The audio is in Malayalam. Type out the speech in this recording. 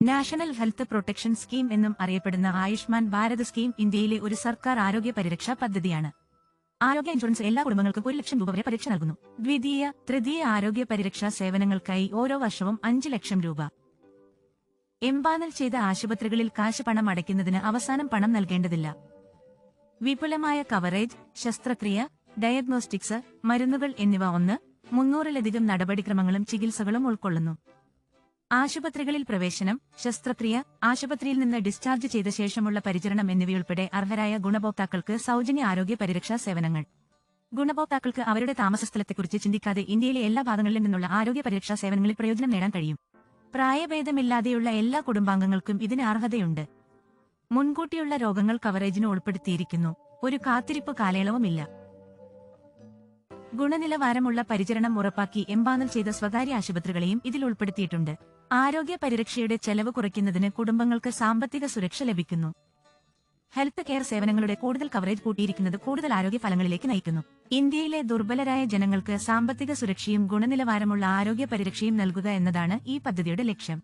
നാഷണൽ ഹെൽത്ത് പ്രൊട്ടക്ഷൻ സ്കീം എന്നും അറിയപ്പെടുന്ന ആയുഷ്മാൻ ഭാരത് സ്കീം ഇന്ത്യയിലെ ഒരു സർക്കാർ ആരോഗ്യ പരിരക്ഷാ പദ്ധതിയാണ്. ആരോഗ്യ ഇൻഷുറൻസ് എല്ലാ കുടുംബങ്ങൾക്കും 1 ലക്ഷം രൂപ വരെ പരിരക്ഷ നൽകുന്നു. ദ്വിതീയ, തൃതീയ ആരോഗ്യ പരിരക്ഷാ സേവനങ്ങൾക്കായി ഓരോ വർഷവും 5 ലക്ഷം രൂപ. എംപാനൽ ചെയ്ത ആശുപത്രികളിൽ കാശ് പണം അടയ്ക്കുന്നതിന് അവസാനം പണം നൽകേണ്ടതില്ല. വിപുലമായ കവറേജ്, ശസ്ത്രക്രിയ, ഡയഗ്നോസ്റ്റിക്സ്, മരുന്നുകൾ എന്നിവ 300-ലധികം നടപടിക്രമങ്ങളും ചികിത്സകളും ഉൾക്കൊള്ളുന്നു. ആശുപത്രികളിൽ പ്രവേശനം, ശസ്ത്രക്രിയ, ആശുപത്രിയിൽ നിന്ന് ഡിസ്ചാർജ് ചെയ്ത ശേഷമുള്ള പരിചരണം എന്നിവയുൾപ്പെടെ അർഹരായ ഗുണഭോക്താക്കൾക്ക് സൗജന്യ ആരോഗ്യ പരിരക്ഷാ സേവനങ്ങൾ. ഗുണഭോക്താക്കൾക്ക് അവരുടെ താമസസ്ഥലത്തെക്കുറിച്ച് ചിന്തിക്കാതെ ഇന്ത്യയിലെ എല്ലാ ഭാഗങ്ങളിലും നിന്നുള്ള ആരോഗ്യ പരിരക്ഷാ സേവനങ്ങളിൽ പ്രയോജനം നേടാൻ കഴിയും. പ്രായഭേദമില്ലാതെയുള്ള എല്ലാ കുടുംബാംഗങ്ങൾക്കും ഇതിന് അർഹതയുണ്ട്. മുൻകൂട്ടിയുള്ള രോഗങ്ങൾ കവറേജിന് ഉൾപ്പെടുത്തിയിരിക്കുന്നു. ഒരു കാത്തിരിപ്പ് കാലയളവുമില്ല. ഗുണനിലവാരമുള്ള പരിചരണം ഉറപ്പാക്കി എംപാനൽ ചെയ്ത സ്വകാര്യ ആശുപത്രികളെയും ഇതിൽ ഉൾപ്പെടുത്തിയിട്ടുണ്ട്. ആരോഗ്യ പരിരക്ഷയുടെ ചെലവ് കുറയ്ക്കുന്നതിന് കുടുംബങ്ങൾക്ക് സാമ്പത്തിക സുരക്ഷ ലഭിക്കുന്നു. ഹെൽത്ത് കെയർ സേവനങ്ങളുടെ കൂടുതൽ കവറേജ് കൂട്ടിയിരിക്കുന്നത് കൂടുതൽ ആരോഗ്യ ഫലങ്ങളിലേക്ക് നയിക്കുന്നു. ഇന്ത്യയിലെ ദുർബലരായ ജനങ്ങൾക്ക് സാമ്പത്തിക സുരക്ഷയും ഗുണനിലവാരമുള്ള ആരോഗ്യ പരിരക്ഷയും നൽകുക എന്നതാണ് ഈ പദ്ധതിയുടെ ലക്ഷ്യം.